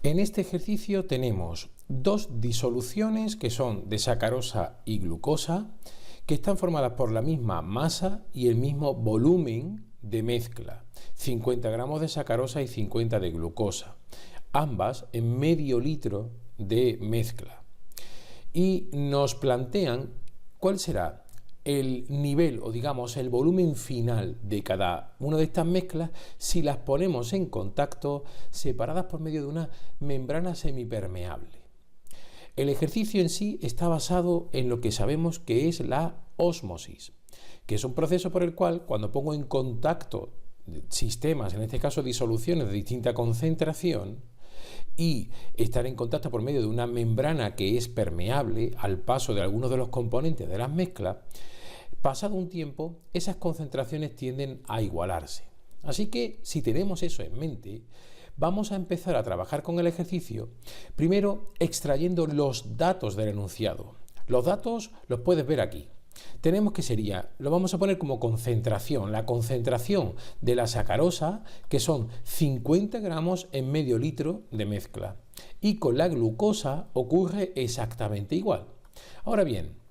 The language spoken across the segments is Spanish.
En este ejercicio tenemos dos disoluciones que son de sacarosa y glucosa, que están formadas por la misma masa y el mismo volumen de mezcla, 50 gramos de sacarosa y 50 de glucosa, ambas en medio litro de mezcla. Y nos plantean cuál será el nivel o digamos el volumen final de cada una de estas mezclas si las ponemos en contacto separadas por medio de una membrana semipermeable. El ejercicio en sí está basado en lo que sabemos que es la ósmosis, que es un proceso por el cual cuando pongo en contacto sistemas, en este caso disoluciones de distinta concentración, y estar en contacto por medio de una membrana que es permeable al paso de algunos de los componentes de las mezclas, pasado un tiempo, esas concentraciones tienden a igualarse. Así que, si tenemos eso en mente, vamos a empezar a trabajar con el ejercicio, primero extrayendo los datos del enunciado. Los datos los puedes ver aquí. Tenemos que sería, lo vamos a poner como concentración, la concentración de la sacarosa, que son 50 gramos en medio litro de mezcla. Y con la glucosa ocurre exactamente igual. Ahora bien,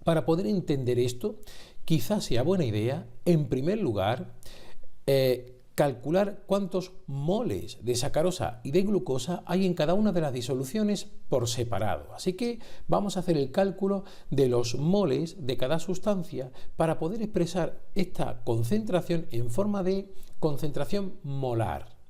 para poder entender esto, quizás sea buena idea, en primer lugar, calcular cuántos moles de sacarosa y de glucosa hay en cada una de las disoluciones por separado. Así que vamos a hacer el cálculo de los moles de cada sustancia para poder expresar esta concentración en forma de concentración molar.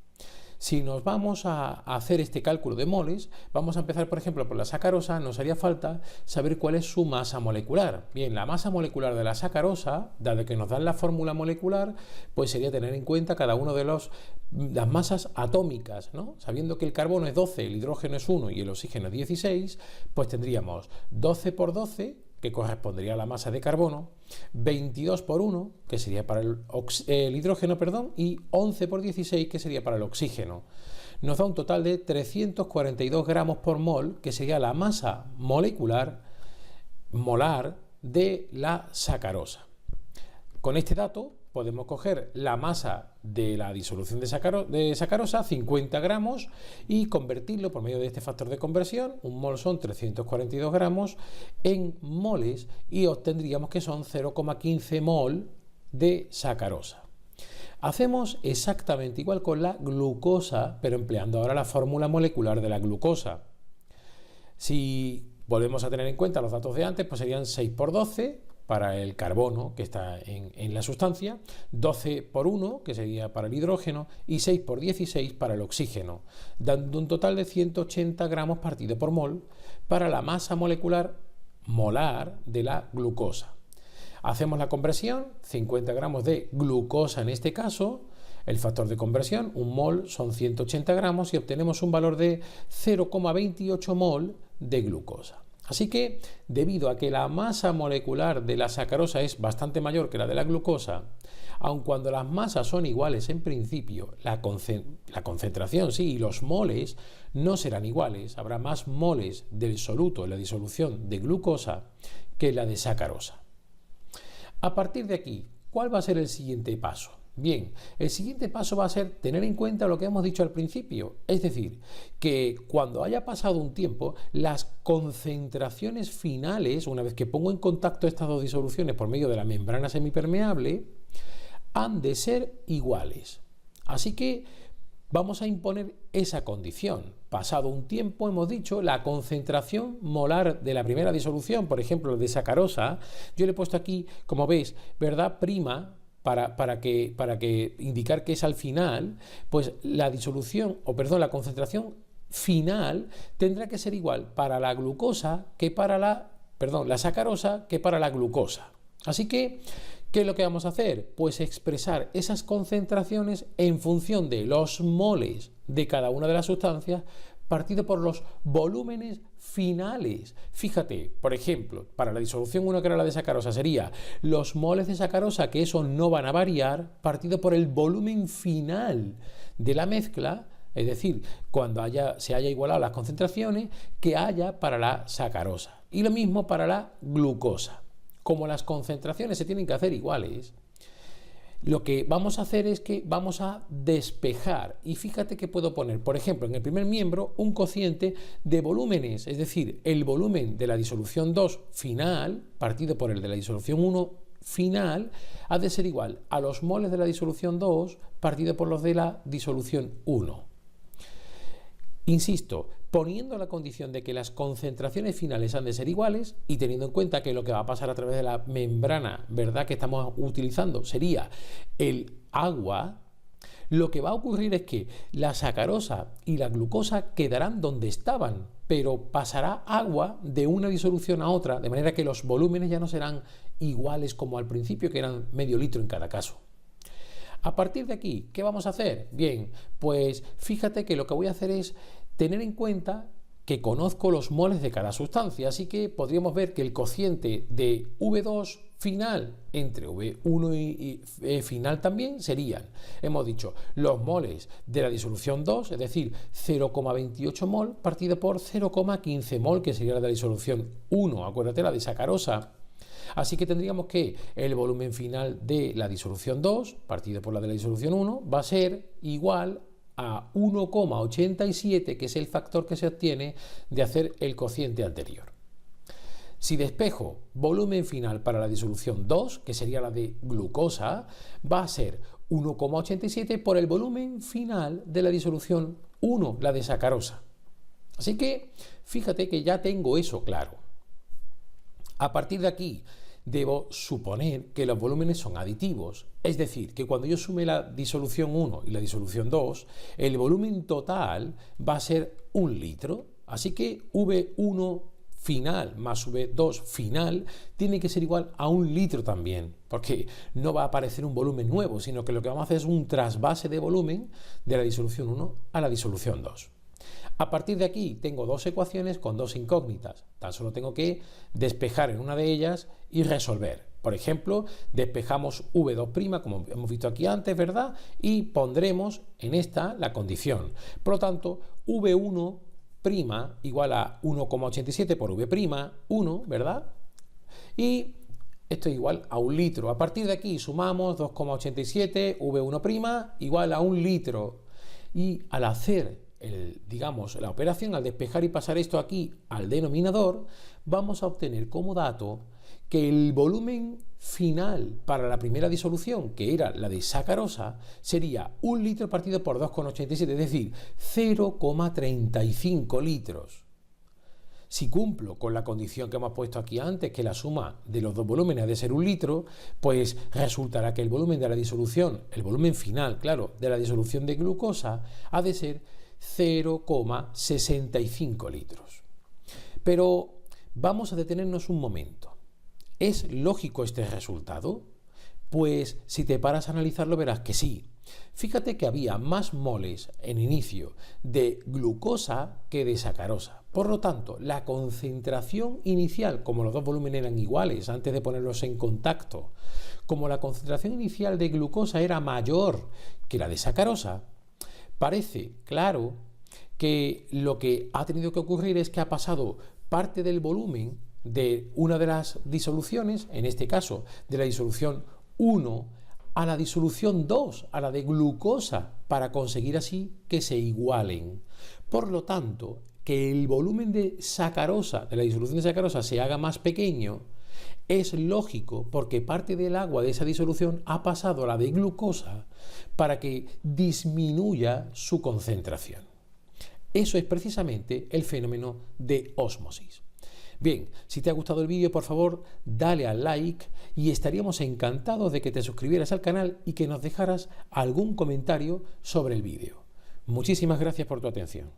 Si nos vamos a hacer este cálculo de moles, vamos a empezar, por ejemplo, por la sacarosa. Nos haría falta saber cuál es su masa molecular. Bien, la masa molecular de la sacarosa, dado que nos dan la fórmula molecular, pues sería tener en cuenta cada uno de las masas atómicas, ¿no? Sabiendo que el carbono es 12, el hidrógeno es 1 y el oxígeno es 16, pues tendríamos 12 por 12, que correspondería a la masa de carbono, 22 por 1, que sería para el hidrógeno, y 11 por 16, que sería para el oxígeno. Nos da un total de 342 gramos por mol, que sería la masa molecular molar de la sacarosa. Con este dato podemos coger la masa de la disolución de sacarosa, 50 gramos, y convertirlo por medio de este factor de conversión, un mol son 342 gramos, en moles, y obtendríamos que son 0,15 mol de sacarosa. Hacemos exactamente igual con la glucosa, pero empleando ahora la fórmula molecular de la glucosa. Si volvemos a tener en cuenta los datos de antes, pues serían 6 por 12, para el carbono que está en la sustancia, 12 por 1, que sería para el hidrógeno, y 6 por 16 para el oxígeno, dando un total de 180 gramos partido por mol para la masa molecular molar de la glucosa. Hacemos la conversión, 50 gramos de glucosa en este caso, el factor de conversión, un mol son 180 gramos y obtenemos un valor de 0,28 mol de glucosa. Así que, debido a que la masa molecular de la sacarosa es bastante mayor que la de la glucosa, aun cuando las masas son iguales en principio, la concentración sí y los moles no serán iguales. Habrá más moles del soluto en la disolución de glucosa que la de sacarosa. A partir de aquí, ¿cuál va a ser el siguiente paso? Bien, el siguiente paso va a ser tener en cuenta lo que hemos dicho al principio, es decir, que cuando haya pasado un tiempo, las concentraciones finales, una vez que pongo en contacto estas dos disoluciones por medio de la membrana semipermeable, han de ser iguales. Así que vamos a imponer esa condición. Pasado un tiempo, hemos dicho, la concentración molar de la primera disolución, por ejemplo, de sacarosa, yo le he puesto aquí, como veis, ¿verdad? Prima, para que indicar que es al final, pues la concentración final tendrá que ser igual para la glucosa que para la sacarosa que para la glucosa. Así que, ¿qué es lo que vamos a hacer? Pues expresar esas concentraciones en función de los moles de cada una de las sustancias partido por los volúmenes finales. Fíjate, por ejemplo, para la disolución 1, que era la de sacarosa, sería los moles de sacarosa, que eso no van a variar, partido por el volumen final de la mezcla, es decir, cuando se haya igualado las concentraciones que haya para la sacarosa. Y lo mismo para la glucosa. Como las concentraciones se tienen que hacer iguales, lo que vamos a hacer es que vamos a despejar, y fíjate que puedo poner, por ejemplo, en el primer miembro un cociente de volúmenes, es decir, el volumen de la disolución 2 final partido por el de la disolución 1 final ha de ser igual a los moles de la disolución 2 partido por los de la disolución 1. Insisto, poniendo la condición de que las concentraciones finales han de ser iguales y teniendo en cuenta que lo que va a pasar a través de la membrana, ¿verdad?, que estamos utilizando sería el agua, lo que va a ocurrir es que la sacarosa y la glucosa quedarán donde estaban, pero pasará agua de una disolución a otra, de manera que los volúmenes ya no serán iguales como al principio, que eran medio litro en cada caso. A partir de aquí, ¿qué vamos a hacer? Bien, pues fíjate que lo que voy a hacer es tener en cuenta que conozco los moles de cada sustancia, así que podríamos ver que el cociente de V2 final entre V1 y final también serían, hemos dicho, los moles de la disolución 2, es decir, 0,28 mol partido por 0,15 mol, que sería la de la disolución 1, acuérdate, la de sacarosa. Así que tendríamos que el volumen final de la disolución 2, partido por la de la disolución 1, va a ser igual a 1,87, que es el factor que se obtiene de hacer el cociente anterior. Si despejo volumen final para la disolución 2, que sería la de glucosa, va a ser 1,87 por el volumen final de la disolución 1, la de sacarosa. Así que fíjate que ya tengo eso claro. A partir de aquí, debo suponer que los volúmenes son aditivos, es decir, que cuando yo sume la disolución 1 y la disolución 2, el volumen total va a ser 1 litro, así que V1 final más V2 final tiene que ser igual a 1 litro también, porque no va a aparecer un volumen nuevo, sino que lo que vamos a hacer es un trasvase de volumen de la disolución 1 a la disolución 2. A partir de aquí tengo dos ecuaciones con dos incógnitas. Tan solo tengo que despejar en una de ellas y resolver. Por ejemplo, despejamos V2', como hemos visto aquí antes, ¿verdad? Y pondremos en esta la condición. Por lo tanto, V1' igual a 1,87 por V', ¿verdad? Y esto es igual a 1 litro. A partir de aquí sumamos 2,87, V1' igual a 1 litro. Y al hacer la operación, al despejar y pasar esto aquí al denominador, vamos a obtener como dato que el volumen final para la primera disolución, que era la de sacarosa, sería 1 litro partido por 2,87, es decir, 0,35 litros. Si cumplo con la condición que hemos puesto aquí antes, que la suma de los dos volúmenes ha de ser 1 litro, pues resultará que el volumen de la disolución, el volumen final, claro, de la disolución de glucosa, ha de ser 0,65 litros. Pero vamos a detenernos un momento. ¿Es lógico este resultado? Pues si te paras a analizarlo verás que sí. Fíjate que había más moles en inicio de glucosa que de sacarosa. Por lo tanto, la concentración inicial, como los dos volúmenes eran iguales antes de ponerlos en contacto, como la concentración inicial de glucosa era mayor que la de sacarosa, parece claro que lo que ha tenido que ocurrir es que ha pasado parte del volumen de una de las disoluciones, en este caso de la disolución 1, a la disolución 2, a la de glucosa, para conseguir así que se igualen. Por lo tanto, que el volumen de sacarosa, de la disolución de sacarosa, se haga más pequeño, es lógico porque parte del agua de esa disolución ha pasado a la de glucosa para que disminuya su concentración. Eso es precisamente el fenómeno de ósmosis. Bien, si te ha gustado el vídeo, por favor, dale al like y estaríamos encantados de que te suscribieras al canal y que nos dejaras algún comentario sobre el vídeo. Muchísimas gracias por tu atención.